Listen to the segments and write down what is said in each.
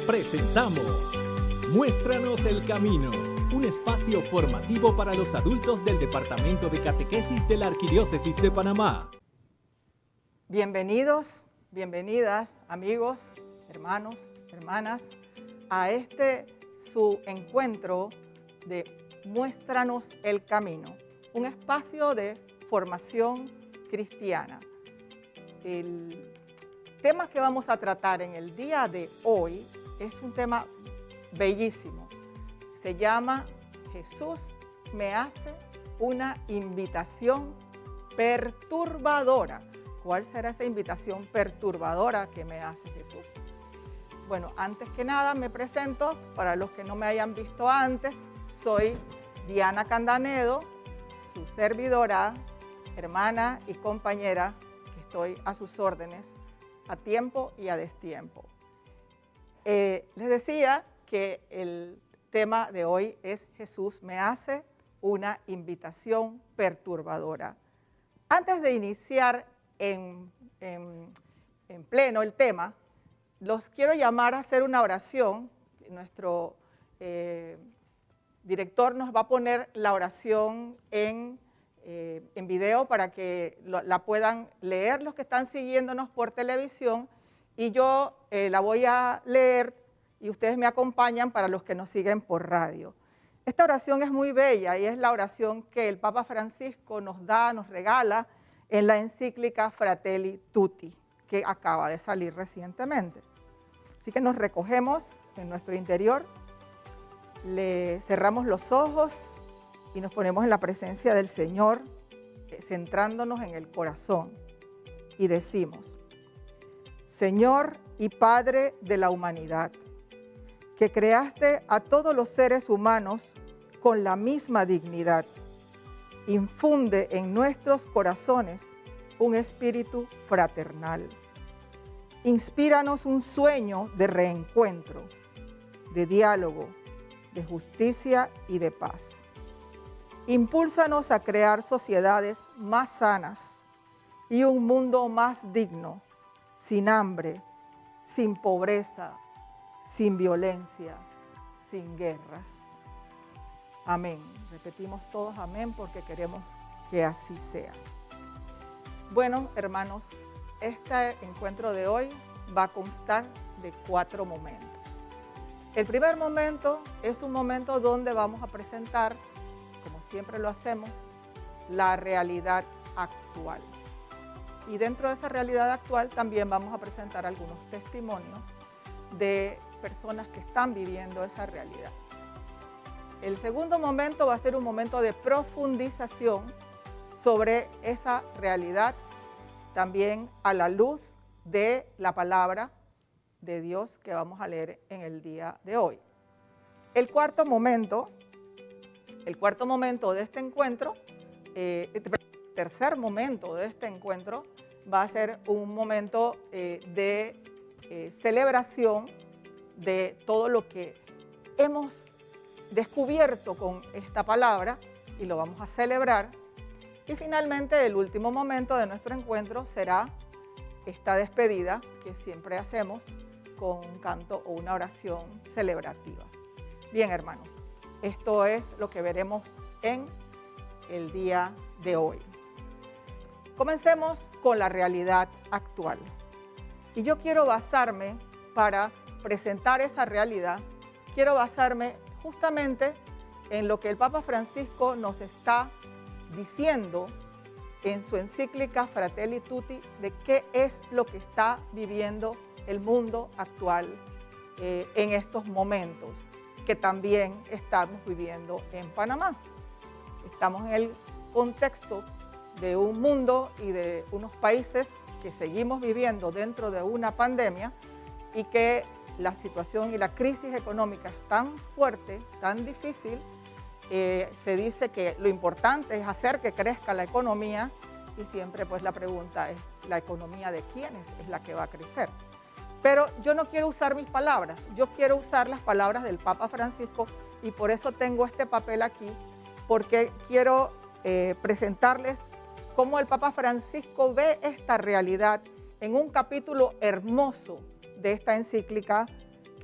Presentamos Muéstranos el Camino, un espacio formativo para los adultos del Departamento de Catequesis de la Arquidiócesis de Panamá. Bienvenidos, bienvenidas, amigos, hermanos, hermanas, a su encuentro de Muéstranos el Camino, un espacio de formación cristiana. El tema que vamos a tratar en el día de hoy es un tema bellísimo. Se llama Jesús me hace una invitación perturbadora. ¿Cuál será esa invitación perturbadora que me hace Jesús? Bueno, antes que nada me presento, para los que no me hayan visto antes, soy Diana Candanedo, su servidora, hermana y compañera, que estoy a sus órdenes a tiempo y a destiempo. Les decía que el tema de hoy es Jesús me hace una invitación perturbadora. Antes de iniciar en pleno el tema, los quiero llamar a hacer una oración. Nuestro director nos va a poner la oración en video para que la puedan leer los que están siguiéndonos por televisión, y yo la voy a leer y ustedes me acompañan para los que nos siguen por radio. Esta oración es muy bella y es la oración que el Papa Francisco nos regala en la encíclica Fratelli Tutti, que acaba de salir recientemente. Así que nos recogemos en nuestro interior, le cerramos los ojos y nos ponemos en la presencia del Señor, centrándonos en el corazón, y decimos: Señor y Padre de la humanidad, que creaste a todos los seres humanos con la misma dignidad, infunde en nuestros corazones un espíritu fraternal. Inspíranos un sueño de reencuentro, de diálogo, de justicia y de paz. Impúlsanos a crear sociedades más sanas y un mundo más digno, sin hambre, sin pobreza, sin violencia, sin guerras. Amén. Repetimos todos amén porque queremos que así sea. Bueno, hermanos, este encuentro de hoy va a constar de 4 momentos. El primer momento es un momento donde vamos a presentar, como siempre lo hacemos, la realidad actual. Y dentro de esa realidad actual también vamos a presentar algunos testimonios de personas que están viviendo esa realidad. El segundo momento va a ser un momento de profundización sobre esa realidad, también a la luz de la palabra de Dios que vamos a leer en el día de hoy. El cuarto momento de este encuentro, tercer momento de este encuentro, va a ser un momento de celebración de todo lo que hemos descubierto con esta palabra, y lo vamos a celebrar. Y finalmente, el último momento de nuestro encuentro será esta despedida que siempre hacemos con un canto o una oración celebrativa. Bien, hermanos, esto es lo que veremos en el día de hoy. Comencemos con la realidad actual. Y yo quiero basarme, para presentar esa realidad, quiero basarme justamente en lo que el Papa Francisco nos está diciendo en su encíclica Fratelli Tutti, de qué es lo que está viviendo el mundo actual en estos momentos, que también estamos viviendo en Panamá. Estamos en el contexto de un mundo y de unos países que seguimos viviendo dentro de una pandemia, y que la situación y la crisis económica es tan fuerte, tan difícil. Se dice que lo importante es hacer que crezca la economía, y siempre pues la pregunta es: ¿la economía de quiénes es la que va a crecer? Pero yo no quiero usar mis palabras, yo quiero usar las palabras del Papa Francisco, y por eso tengo este papel aquí, porque quiero presentarles cómo el Papa Francisco ve esta realidad en un capítulo hermoso de esta encíclica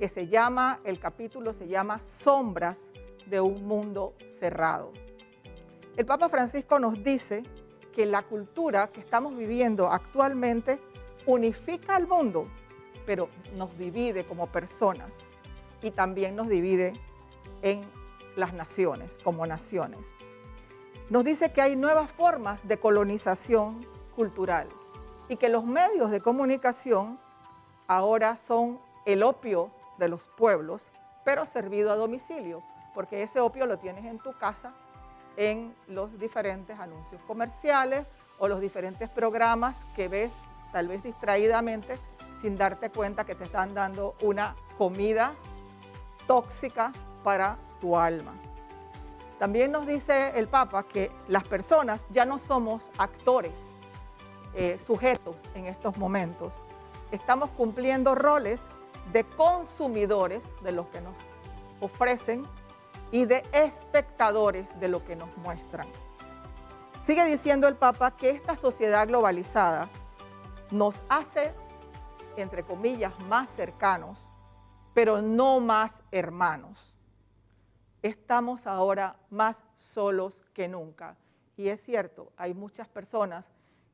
que el capítulo se llama Sombras de un mundo cerrado. El Papa Francisco nos dice que la cultura que estamos viviendo actualmente unifica al mundo, pero nos divide como personas y también nos divide en las naciones, como naciones. Nos dice que hay nuevas formas de colonización cultural y que los medios de comunicación ahora son el opio de los pueblos, pero servido a domicilio, porque ese opio lo tienes en tu casa, en los diferentes anuncios comerciales o los diferentes programas que ves tal vez distraídamente sin darte cuenta que te están dando una comida tóxica para tu alma. También nos dice el Papa que las personas ya no somos actores, sujetos en estos momentos. Estamos cumpliendo roles de consumidores de lo que nos ofrecen y de espectadores de lo que nos muestran. Sigue diciendo el Papa que esta sociedad globalizada nos hace, entre comillas, más cercanos, pero no más hermanos. Estamos ahora más solos que nunca. Y es cierto, hay muchas personas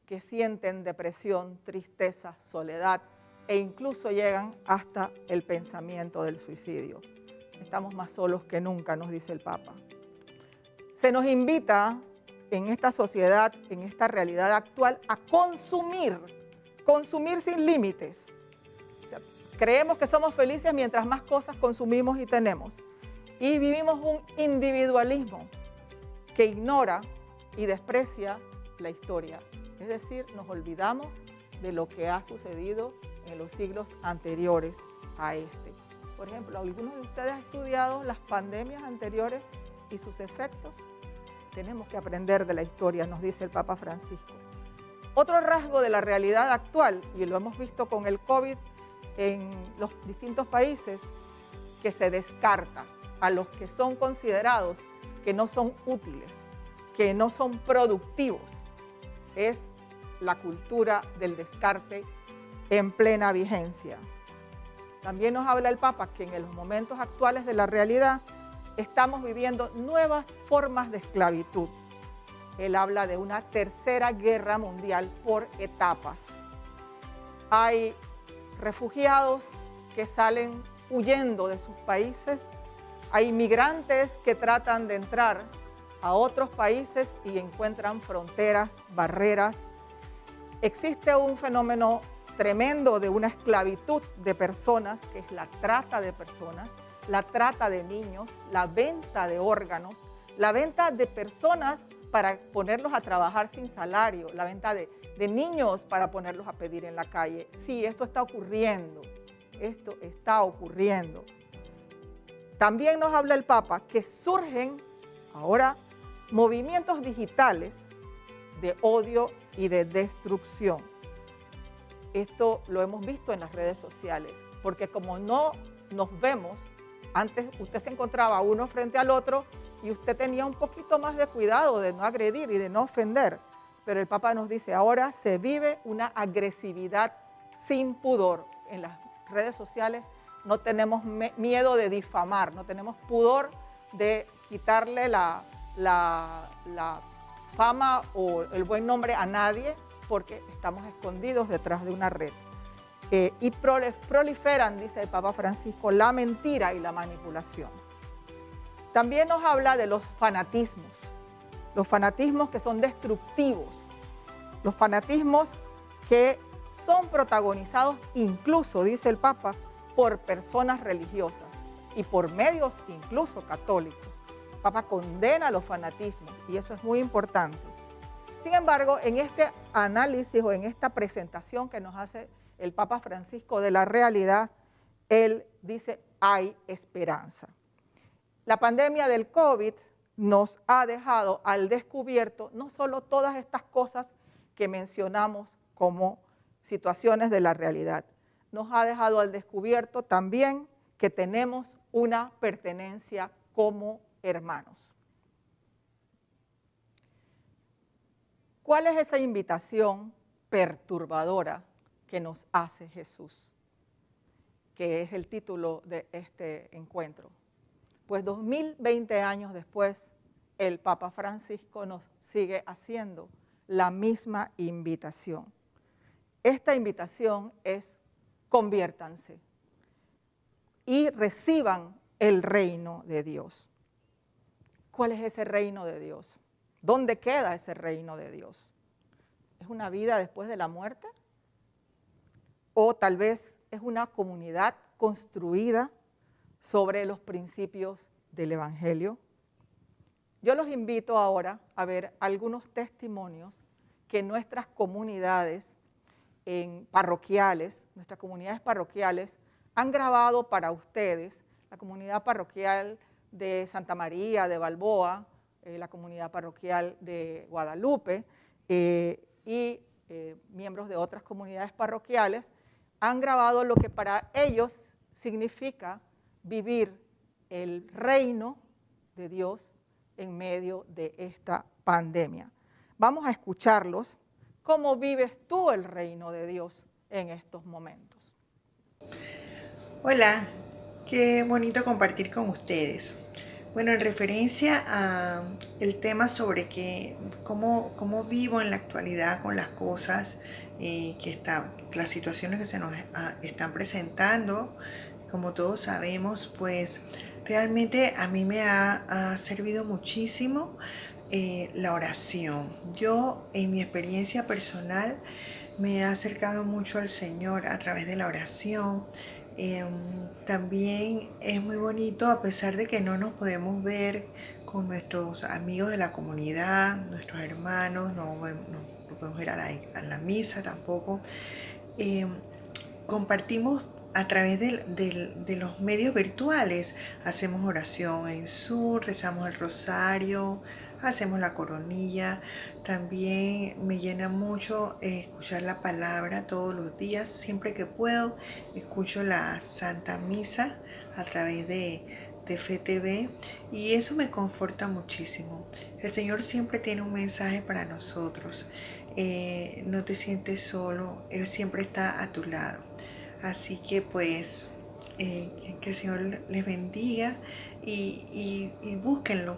que sienten depresión, tristeza, soledad e incluso llegan hasta el pensamiento del suicidio. Estamos más solos que nunca, nos dice el Papa. Se nos invita en esta sociedad, en esta realidad actual, a consumir sin límites. O sea, creemos que somos felices mientras más cosas consumimos y tenemos. Y vivimos un individualismo que ignora y desprecia la historia. Es decir, nos olvidamos de lo que ha sucedido en los siglos anteriores a este. Por ejemplo, ¿algunos de ustedes han estudiado las pandemias anteriores y sus efectos? Tenemos que aprender de la historia, nos dice el Papa Francisco. Otro rasgo de la realidad actual, y lo hemos visto con el COVID en los distintos países, que se descarta a los que son considerados que no son útiles, que no son productivos. Es la cultura del descarte en plena vigencia. También nos habla el Papa que en los momentos actuales de la realidad estamos viviendo nuevas formas de esclavitud. Él habla de una tercera guerra mundial por etapas. Hay refugiados que salen huyendo de sus países, hay migrantes que tratan de entrar a otros países y encuentran fronteras, barreras. Existe un fenómeno tremendo de una esclavitud de personas, que es la trata de personas, la trata de niños, la venta de órganos, la venta de personas para ponerlos a trabajar sin salario, la venta de niños para ponerlos a pedir en la calle. Sí, esto está ocurriendo, esto está ocurriendo. También nos habla el Papa que surgen ahora movimientos digitales de odio y de destrucción. Esto lo hemos visto en las redes sociales, porque como no nos vemos, antes usted se encontraba uno frente al otro y usted tenía un poquito más de cuidado de no agredir y de no ofender. Pero el Papa nos dice, ahora se vive una agresividad sin pudor. En las redes sociales no tenemos miedo de difamar, no tenemos pudor de quitarle la fama o el buen nombre a nadie, porque estamos escondidos detrás de una red. Y proliferan, dice el Papa Francisco, la mentira y la manipulación. También nos habla de los fanatismos que son destructivos, los fanatismos que son protagonizados incluso, dice el Papa, por personas religiosas y por medios incluso católicos. El Papa condena los fanatismos y eso es muy importante. Sin embargo, en este análisis o en esta presentación que nos hace el Papa Francisco de la realidad, él dice, hay esperanza. La pandemia del COVID nos ha dejado al descubierto no solo todas estas cosas que mencionamos como situaciones de la realidad, nos ha dejado al descubierto también que tenemos una pertenencia como hermanos. ¿Cuál es esa invitación perturbadora que nos hace Jesús? que es el título de este encuentro. Pues 2020 años después, el Papa Francisco nos sigue haciendo la misma invitación. Esta invitación es: conviértanse y reciban el reino de Dios. ¿Cuál es ese reino de Dios? ¿Dónde queda ese reino de Dios? ¿Es una vida después de la muerte? ¿O tal vez es una comunidad construida sobre los principios del Evangelio? Yo los invito ahora a ver algunos testimonios que nuestras comunidades parroquiales, han grabado para ustedes. La comunidad parroquial de Santa María de Balboa, la comunidad parroquial de Guadalupe y miembros de otras comunidades parroquiales han grabado lo que para ellos significa vivir el reino de Dios en medio de esta pandemia. Vamos a escucharlos. ¿Cómo vives tú el reino de Dios en estos momentos? Hola, qué bonito compartir con ustedes. Bueno, en referencia a el tema sobre cómo vivo en la actualidad con las cosas, las situaciones que se nos están presentando, como todos sabemos, pues realmente a mí me ha servido muchísimo la oración. Yo, en mi experiencia personal, me he acercado mucho al Señor a través de la oración. También es muy bonito, a pesar de que no nos podemos ver con nuestros amigos de la comunidad, nuestros hermanos, no podemos ir a la misa tampoco. Compartimos a través de los medios virtuales, hacemos oración en Zoom, rezamos el rosario, hacemos la coronilla. También me llena mucho escuchar la palabra todos los días. Siempre que puedo, escucho la Santa Misa a través de FTV y eso me conforta muchísimo. El Señor siempre tiene un mensaje para nosotros. No te sientes solo, Él siempre está a tu lado. Así que pues, que el Señor les bendiga. Y búsquenlo,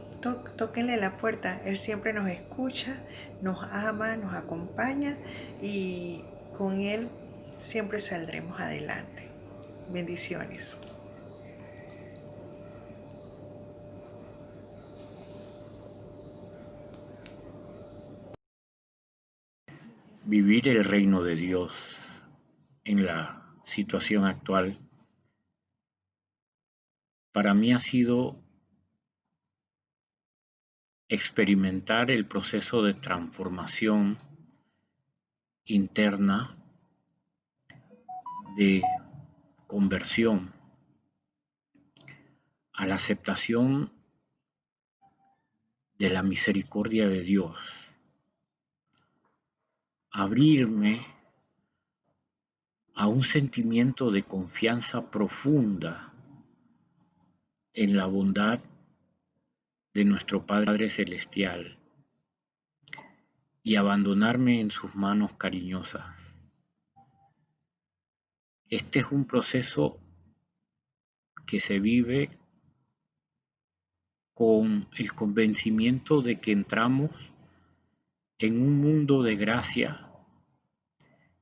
tóquenle la puerta. Él siempre nos escucha, nos ama, nos acompaña y con Él siempre saldremos adelante. Bendiciones. Vivir el reino de Dios en la situación actual para mí ha sido experimentar el proceso de transformación interna, de conversión a la aceptación de la misericordia de Dios, abrirme a un sentimiento de confianza profunda en la bondad de nuestro Padre Celestial y abandonarme en sus manos cariñosas. Este es un proceso que se vive con el convencimiento de que entramos en un mundo de gracia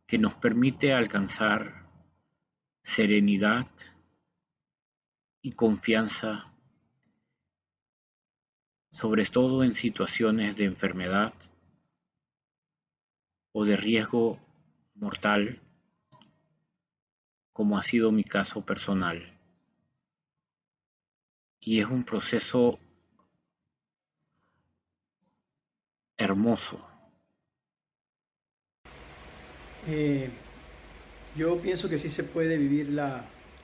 que nos permite alcanzar serenidad y confianza, sobre todo en situaciones de enfermedad o de riesgo mortal, como ha sido mi caso personal. Y es un proceso hermoso. Yo pienso que sí se puede vivir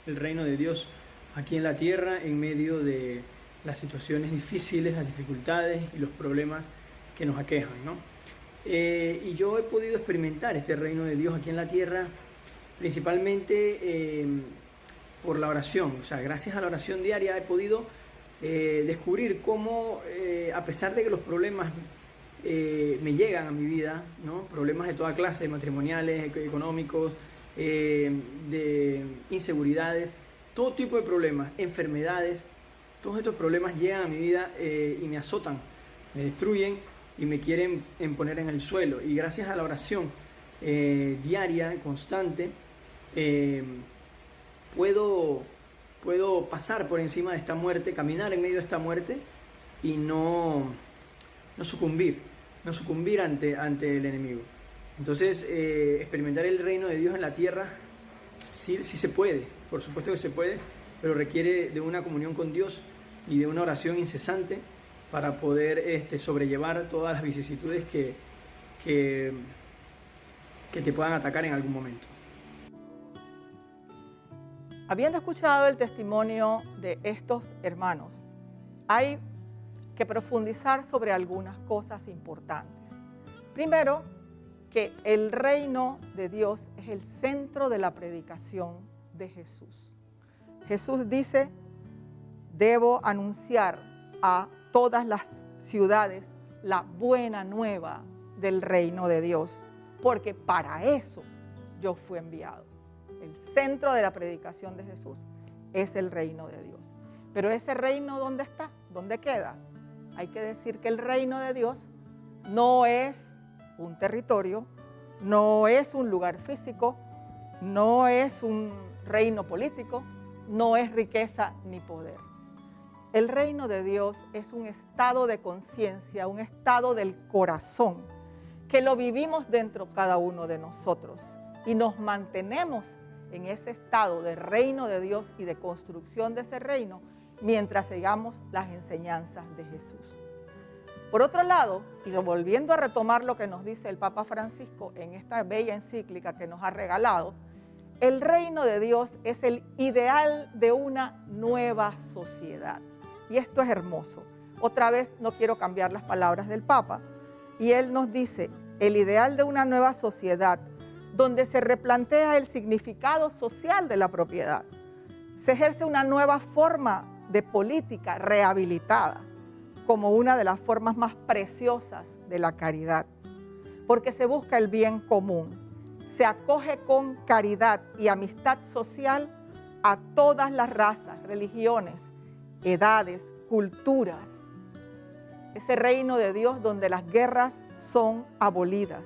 el reino de Dios aquí en la tierra en medio de las situaciones difíciles, las dificultades y los problemas que nos aquejan, ¿no? Y yo he podido experimentar este reino de Dios aquí en la tierra principalmente por la oración. O sea, gracias a la oración diaria he podido descubrir cómo, a pesar de que los problemas me llegan a mi vida, ¿no? Problemas de toda clase, matrimoniales, económicos, de inseguridades, todo tipo de problemas, enfermedades. Todos estos problemas llegan a mi vida y me azotan, me destruyen y me quieren poner en el suelo. Y gracias a la oración diaria, constante, puedo pasar por encima de esta muerte, caminar en medio de esta muerte y no sucumbir ante el enemigo. Entonces, experimentar el reino de Dios en la tierra sí se puede, por supuesto que se puede, pero requiere de una comunión con Dios y de una oración incesante para poder sobrellevar todas las vicisitudes que te puedan atacar en algún momento. Habiendo escuchado el testimonio de estos hermanos, hay que profundizar sobre algunas cosas importantes. Primero, que el reino de Dios es el centro de la predicación de Jesús. Jesús dice, debo anunciar a todas las ciudades la buena nueva del reino de Dios, porque para eso yo fui enviado. El centro de la predicación de Jesús es el reino de Dios. Pero ese reino, ¿dónde está? ¿Dónde queda? Hay que decir que el reino de Dios no es un territorio, no es un lugar físico, no es un reino político, no es riqueza ni poder. El reino de Dios es un estado de conciencia, un estado del corazón, que lo vivimos dentro cada uno de nosotros y nos mantenemos en ese estado de reino de Dios y de construcción de ese reino mientras sigamos las enseñanzas de Jesús. Por otro lado, y volviendo a retomar lo que nos dice el Papa Francisco en esta bella encíclica que nos ha regalado, el reino de Dios es el ideal de una nueva sociedad. Y esto es hermoso. Otra vez no quiero cambiar las palabras del Papa. Y él nos dice, el ideal de una nueva sociedad donde se replantea el significado social de la propiedad. Se ejerce una nueva forma de política rehabilitada como una de las formas más preciosas de la caridad, porque se busca el bien común, se acoge con caridad y amistad social a todas las razas, religiones, edades, culturas. Ese reino de Dios donde las guerras son abolidas,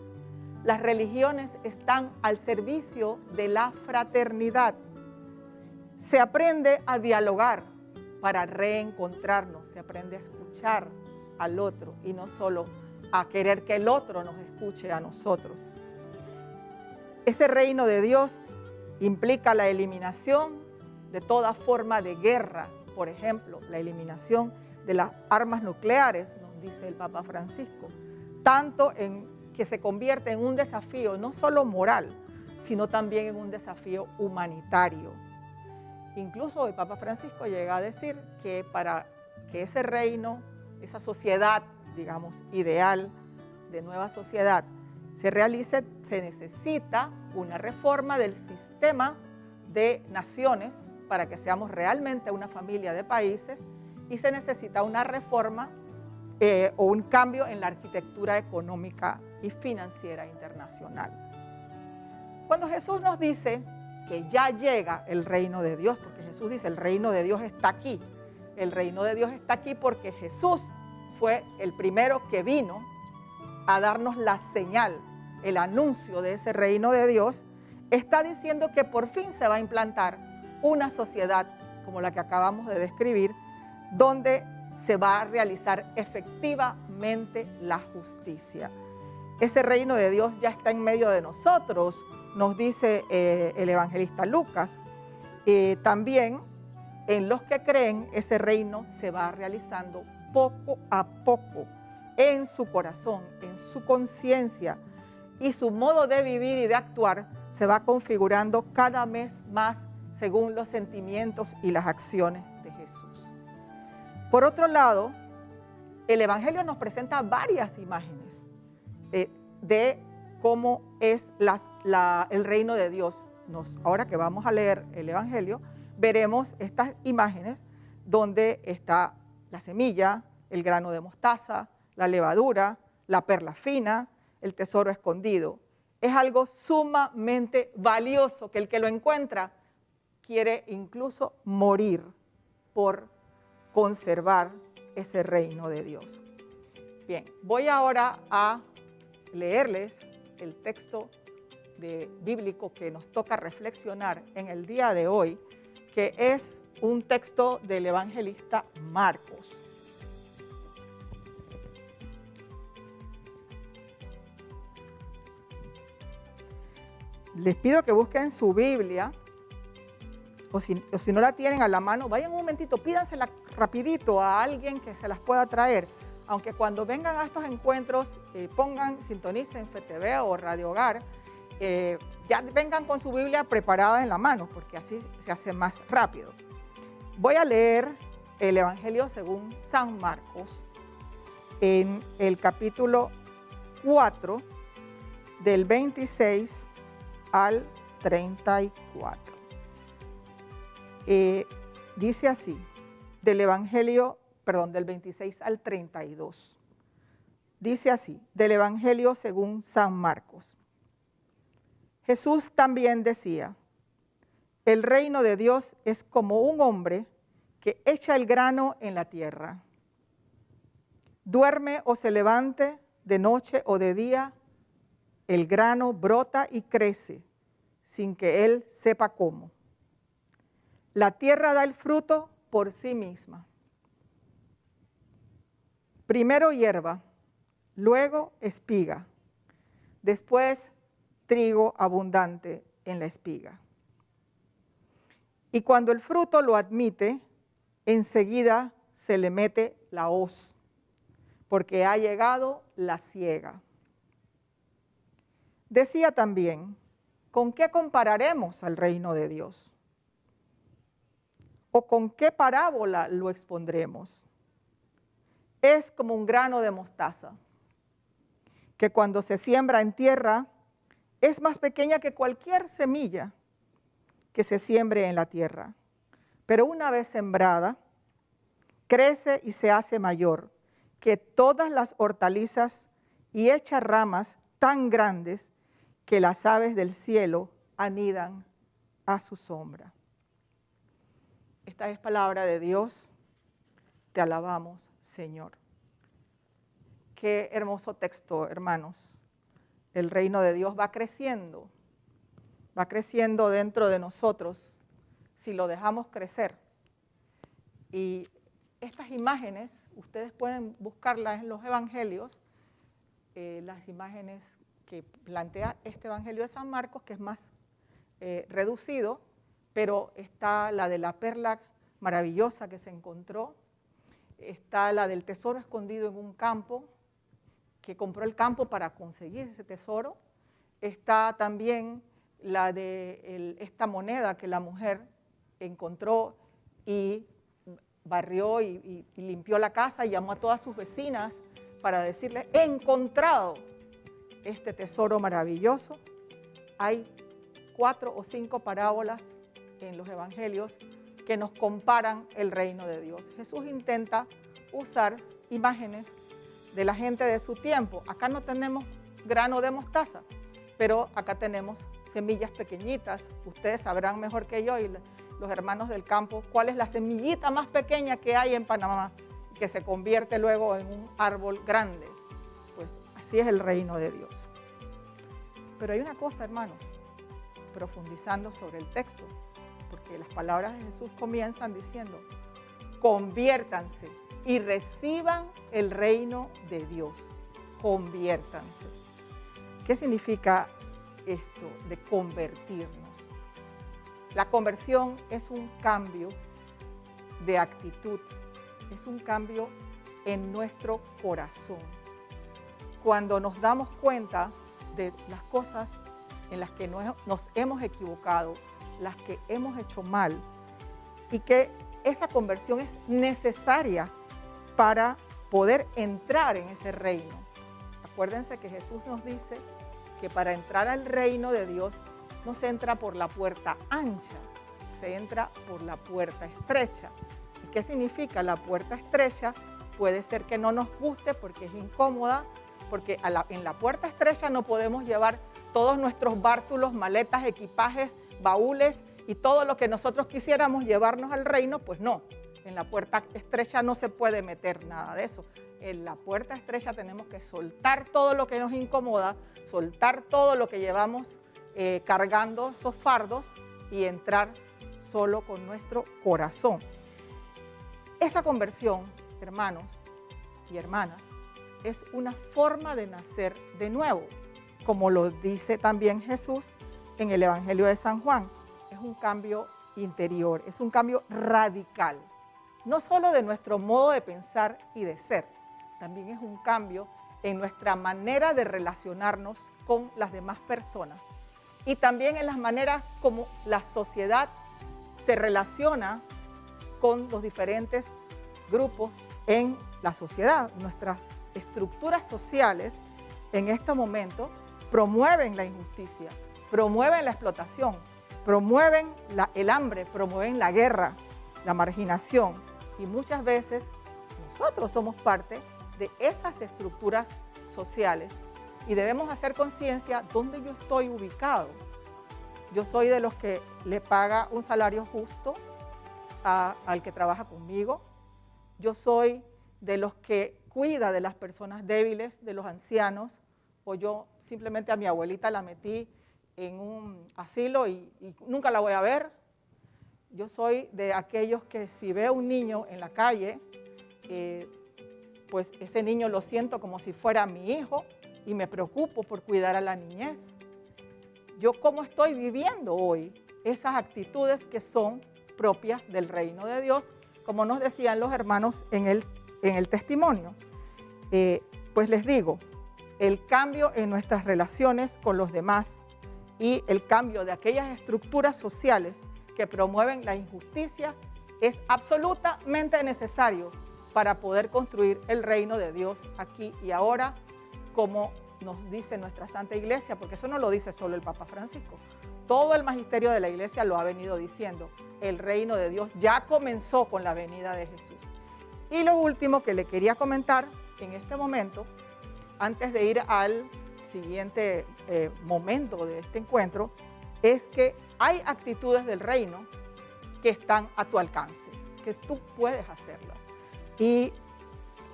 las religiones están al servicio de la fraternidad. Se aprende a dialogar para reencontrarnos, se aprende a escuchar al otro y no solo a querer que el otro nos escuche a nosotros. Ese reino de Dios implica la eliminación de toda forma de guerra, por ejemplo, la eliminación de las armas nucleares, nos dice el Papa Francisco, tanto en que se convierte en un desafío no solo moral, sino también en un desafío humanitario. Incluso el Papa Francisco llega a decir que para que ese reino, esa sociedad, digamos, ideal de nueva sociedad, se realice, se necesita una reforma del sistema de naciones para que seamos realmente una familia de países y se necesita una reforma o un cambio en la arquitectura económica y financiera internacional. Cuando Jesús nos dice que ya llega el reino de Dios, porque Jesús dice el reino de Dios está aquí, el reino de Dios está aquí porque Jesús fue el primero que vino a darnos la señal, el anuncio de ese reino de Dios, está diciendo que por fin se va a implantar una sociedad como la que acabamos de describir, donde se va a realizar efectivamente la justicia. Ese reino de Dios ya está en medio de nosotros, nos dice el evangelista Lucas. También en los que creen, ese reino se va realizando poco a poco en su corazón, en su conciencia, y su modo de vivir y de actuar se va configurando cada vez más según los sentimientos y las acciones de Jesús. Por otro lado, el Evangelio nos presenta varias imágenes de cómo es el reino de Dios. Ahora que vamos a leer el Evangelio, veremos estas imágenes donde está la semilla, el grano de mostaza, la levadura, la perla fina, el tesoro escondido. Es algo sumamente valioso que el que lo encuentra quiere incluso morir por conservar ese reino de Dios. Bien, voy ahora a leerles el texto bíblico que nos toca reflexionar en el día de hoy, que es un texto del evangelista Marcos. Les pido que busquen su Biblia, o si no la tienen a la mano, vayan un momentito, pídansela rapidito a alguien que se las pueda traer. Aunque cuando vengan a estos encuentros, sintonicen FTV o Radio Hogar, ya vengan con su Biblia preparada en la mano, porque así se hace más rápido. Voy a leer el Evangelio según San Marcos, en el capítulo 4, del 26 al 34. Dice así, del 26 al 32. Dice así, del Evangelio según San Marcos. Jesús también decía, el reino de Dios es como un hombre que echa el grano en la tierra. Duerme o se levante, de noche o de día, el grano brota y crece, sin que él sepa cómo. La tierra da el fruto por sí misma. Primero hierba, luego espiga, después trigo abundante en la espiga. Y cuando el fruto lo admite, enseguida se le mete la hoz, porque ha llegado la siega. Decía también, ¿con qué compararemos al reino de Dios? ¿O con qué parábola lo expondremos? Es como un grano de mostaza, que cuando se siembra en tierra, es más pequeña que cualquier semilla que se siembre en la tierra. Pero una vez sembrada, crece y se hace mayor que todas las hortalizas y echa ramas tan grandes que las aves del cielo anidan a su sombra. Esta es palabra de Dios. Te alabamos, Señor. Qué hermoso texto, hermanos. El reino de Dios va creciendo dentro de nosotros si lo dejamos crecer. Y estas imágenes, ustedes pueden buscarlas en los evangelios, las imágenes que plantea este evangelio de San Marcos, que es más reducido, pero está la de la perla maravillosa que se encontró, está la del tesoro escondido en un campo, que compró el campo para conseguir ese tesoro, está también la de esta moneda que la mujer encontró y barrió y limpió la casa y llamó a todas sus vecinas para decirles, he encontrado este tesoro maravilloso. Hay 4 o 5 parábolas en los evangelios que nos comparan el reino de Dios. Jesús intenta usar imágenes de la gente de su tiempo. Acá no tenemos grano de mostaza, pero acá tenemos semillas pequeñitas. Ustedes sabrán mejor que yo y los hermanos del campo cuál es la semillita más pequeña que hay en Panamá, que se convierte luego en un árbol grande. Pues así es el reino de Dios. Pero hay una cosa, hermanos, profundizando sobre el texto, porque las palabras de Jesús comienzan diciendo, conviértanse y reciban el reino de Dios. Conviértanse. ¿Qué significa esto de convertirnos? La conversión es un cambio de actitud, es un cambio en nuestro corazón. Cuando nos damos cuenta de las cosas en las que nos hemos equivocado, las que hemos hecho mal, y que esa conversión es necesaria para poder entrar en ese reino. Acuérdense que Jesús nos dice que para entrar al reino de Dios no se entra por la puerta ancha, se entra por la puerta estrecha. ¿Y qué significa la puerta estrecha? Puede ser que no nos guste porque es incómoda, porque en la puerta estrecha no podemos llevar todos nuestros bártulos, maletas, equipajes, baúles y todo lo que nosotros quisiéramos llevarnos al reino, pues no. En la puerta estrecha no se puede meter nada de eso. En la puerta estrecha tenemos que soltar todo lo que nos incomoda, soltar todo lo que llevamos cargando esos fardos y entrar solo con nuestro corazón. Esa conversión, hermanos y hermanas, es una forma de nacer de nuevo, como lo dice también Jesús en el Evangelio de San Juan. Es un cambio interior, es un cambio radical, no solo de nuestro modo de pensar y de ser, también es un cambio en nuestra manera de relacionarnos con las demás personas y también en las maneras como la sociedad se relaciona con los diferentes grupos en la sociedad. Nuestras estructuras sociales en este momento promueven la injusticia, promueven la explotación, promueven el hambre, promueven la guerra, la marginación y muchas veces nosotros somos parte de esas estructuras sociales y debemos hacer conciencia dónde yo estoy ubicado. Yo soy de los que le paga un salario justo al que trabaja conmigo. Yo soy de los que cuida de las personas débiles, de los ancianos, o yo simplemente a mi abuelita la metí en un asilo y nunca la voy a ver. Yo soy de aquellos que si veo un niño en la calle, pues ese niño lo siento como si fuera mi hijo y me preocupo por cuidar a la niñez. Yo cómo estoy viviendo hoy esas actitudes que son propias del reino de Dios, como nos decían los hermanos en el testimonio. Pues les digo, el cambio en nuestras relaciones con los demás y el cambio de aquellas estructuras sociales que promueven la injusticia es absolutamente necesario para poder construir el reino de Dios aquí y ahora, como nos dice nuestra Santa Iglesia, porque eso no lo dice solo el Papa Francisco. Todo el magisterio de la Iglesia lo ha venido diciendo. El reino de Dios ya comenzó con la venida de Jesús. Y lo último que le quería comentar en este momento, antes de ir al siguiente momento de este encuentro, es que hay actitudes del reino que están a tu alcance, que tú puedes hacerlas. Y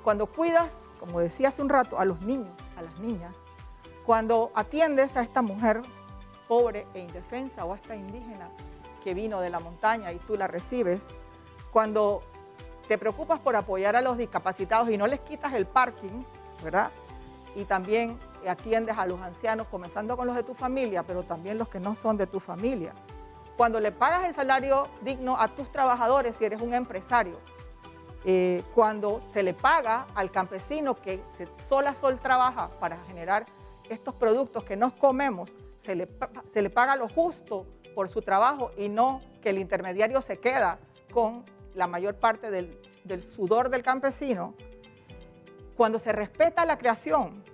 cuando cuidas, como decía hace un rato, a los niños, a las niñas, cuando atiendes a esta mujer pobre e indefensa o a esta indígena que vino de la montaña y tú la recibes, cuando te preocupas por apoyar a los discapacitados y no les quitas el parking, ¿verdad? Y también atiendes a los ancianos, comenzando con los de tu familia, pero también los que no son de tu familia. Cuando le pagas el salario digno a tus trabajadores, si eres un empresario, cuando se le paga al campesino que sol a sol trabaja para generar estos productos que nos comemos, se le paga lo justo por su trabajo y no que el intermediario se queda con la mayor parte del sudor del campesino. Cuando se respeta la creación,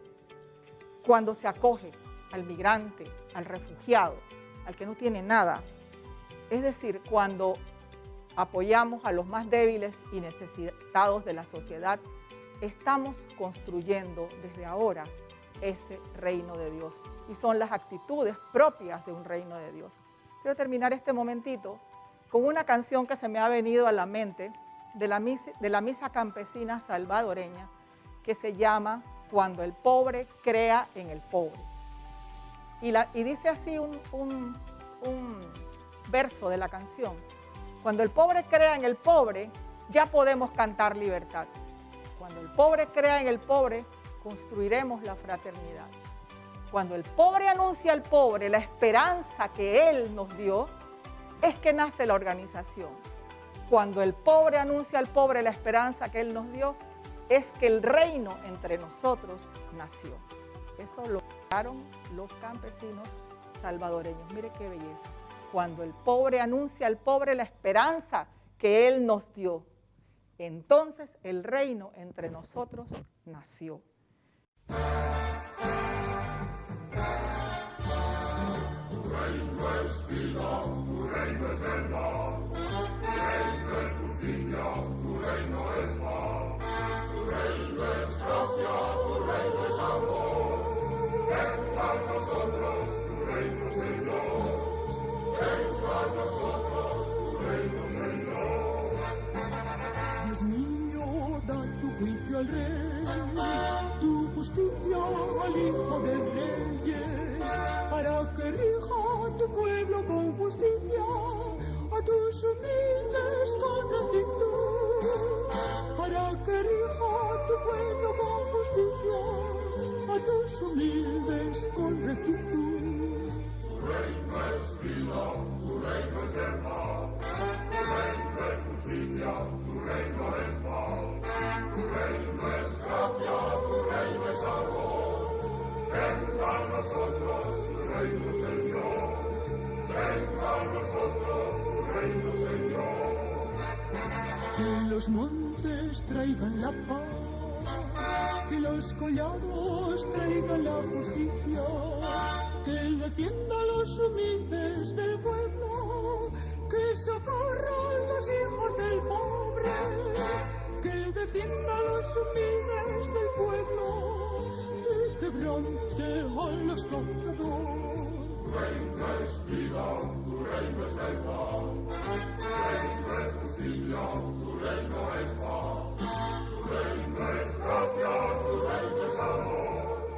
cuando se acoge al migrante, al refugiado, al que no tiene nada, es decir, cuando apoyamos a los más débiles y necesitados de la sociedad, estamos construyendo desde ahora ese reino de Dios y son las actitudes propias de un reino de Dios. Quiero terminar este momentito con una canción que se me ha venido a la mente de la misa campesina salvadoreña que se llama Cuando el pobre crea en el pobre. Y dice así un verso de la canción: cuando el pobre crea en el pobre, ya podemos cantar libertad. Cuando el pobre crea en el pobre, construiremos la fraternidad. Cuando el pobre anuncia al pobre la esperanza que él nos dio, es que nace la organización. Cuando el pobre anuncia al pobre la esperanza que él nos dio, es que el reino entre nosotros nació. Eso lo crearon los campesinos salvadoreños. Mire qué belleza. Cuando el pobre anuncia al pobre la esperanza que él nos dio, entonces el reino entre nosotros nació. Tu reino es vida, tu reino es verdad, tu reino es justicia, tu reino es paz, tu reino es gracia, tu reino es amor. Ven a nosotros, tu reino Señor, ven a nosotros. los humildes con rectitud, para que rija tu pueblo con justicia, a tus humildes con rectitud. Tu reino es vida, tu reino es verdad, tu reino es justicia, tu reino es paz, tu reino es gracia, tu reino es amor. Venga a nosotros tu reino, Señor. Venga a nosotros tu reino, Señor. Que los montes traigan la paz, que los collados traigan la justicia, que Él defienda a los humildes del pueblo, que socorra a los hijos del pobre, que Él defienda a los humildes del pueblo y quebrante a los tocadores. Tu reino es vida, tu reino es verdad, tu reino es justicia, tu reino es paz, tu reino es gracia, tu reino es amor.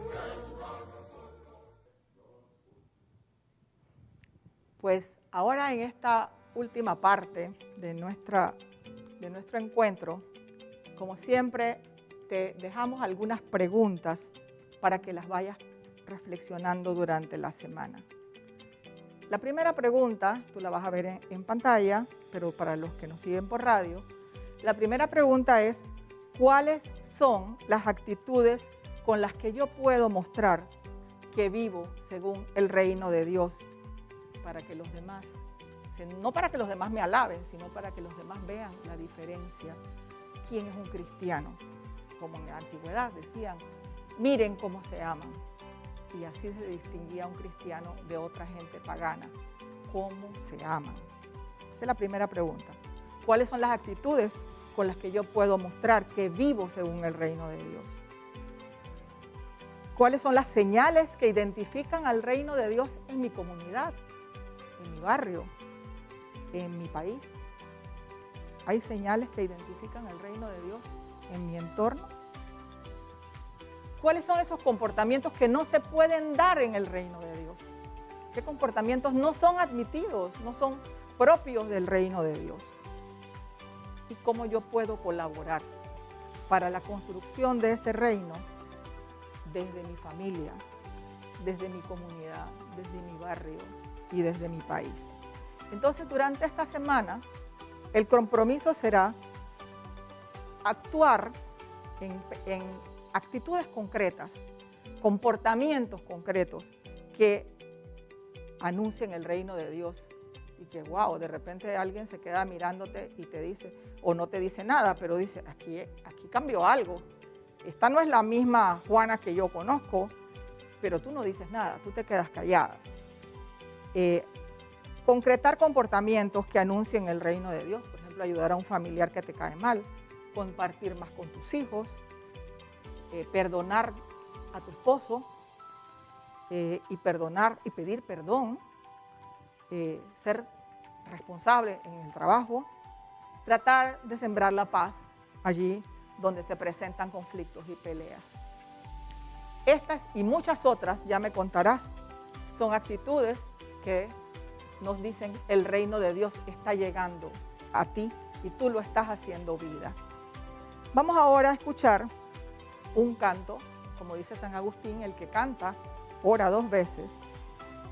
Venga a nosotros. Pues ahora en esta última parte de nuestro encuentro, como siempre, te dejamos algunas preguntas para que las vayas reflexionando durante la semana. La primera pregunta, tú la vas a ver en pantalla, pero para los que nos siguen por radio, la primera pregunta es, ¿cuáles son las actitudes con las que yo puedo mostrar que vivo según el reino de Dios para que los demás, no para que los demás me alaben, sino para que los demás vean la diferencia? ¿Quién es un cristiano? Como en la antigüedad decían, miren cómo se aman. Y así se distinguía a un cristiano de otra gente pagana. ¿Cómo se aman? Esa es la primera pregunta. ¿Cuáles son las actitudes con las que yo puedo mostrar que vivo según el reino de Dios? ¿Cuáles son las señales que identifican al reino de Dios en mi comunidad, en mi barrio, en mi país? ¿Hay señales que identifican al reino de Dios en mi entorno? ¿Cuáles son esos comportamientos que no se pueden dar en el reino de Dios? ¿Qué comportamientos no son admitidos, no son propios del reino de Dios? ¿Y cómo yo puedo colaborar para la construcción de ese reino desde mi familia, desde mi comunidad, desde mi barrio y desde mi país? Entonces, durante esta semana, el compromiso será actuar en actitudes concretas, comportamientos concretos que anuncien el reino de Dios y que, wow, de repente alguien se queda mirándote y te dice, o no te dice nada, pero dice, aquí cambió algo. Esta no es la misma Juana que yo conozco, pero tú no dices nada, tú te quedas callada. Concretar comportamientos que anuncien el reino de Dios, por ejemplo, ayudar a un familiar que te cae mal, compartir más con tus hijos, perdonar a tu esposo y perdonar y pedir perdón, ser responsable en el trabajo, tratar de sembrar la paz allí donde se presentan conflictos y peleas. Estas y muchas otras, ya me contarás, son actitudes que nos dicen el reino de Dios está llegando a ti y tú lo estás haciendo vida. Vamos ahora a escuchar un canto, como dice San Agustín, el que canta ora dos veces,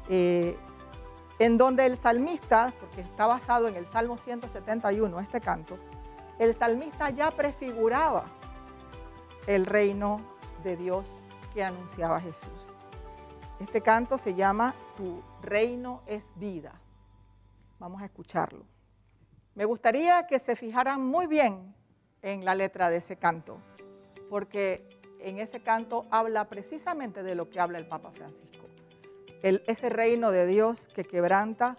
en donde el salmista, porque está basado en el Salmo 171, este canto, el salmista ya prefiguraba el reino de Dios que anunciaba Jesús. Este canto se llama Tu reino es vida. Vamos a escucharlo. Me gustaría que se fijaran muy bien en la letra de ese canto, porque en ese canto habla precisamente de lo que habla el Papa Francisco. Ese reino de Dios que quebranta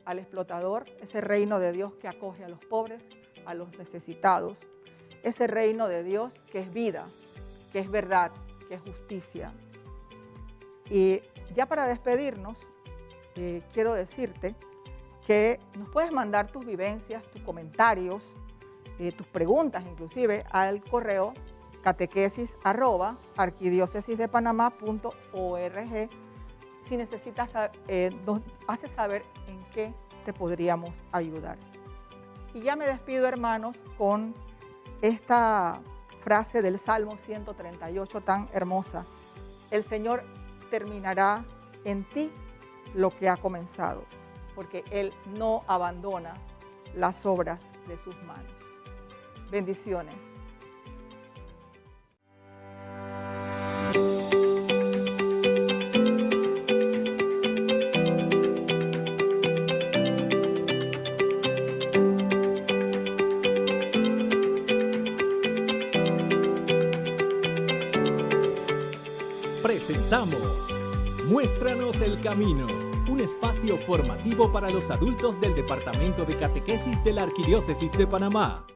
al explotador, ese reino de Dios que acoge a los pobres, a los necesitados, ese reino de Dios que es vida, que es verdad, que es justicia. Y ya para despedirnos, quiero decirte que nos puedes mandar tus vivencias, tus comentarios, tus preguntas inclusive al correo catequesis@arquidiocesisdepanamá.org. Si necesitas, nos haces saber en qué te podríamos ayudar. Y ya me despido, hermanos, con esta frase del Salmo 138 tan hermosa. El Señor terminará en ti lo que ha comenzado, porque Él no abandona las obras de sus manos. Bendiciones. Presentamos Muéstranos el Camino, un espacio formativo para los adultos del Departamento de Catequesis de la Arquidiócesis de Panamá.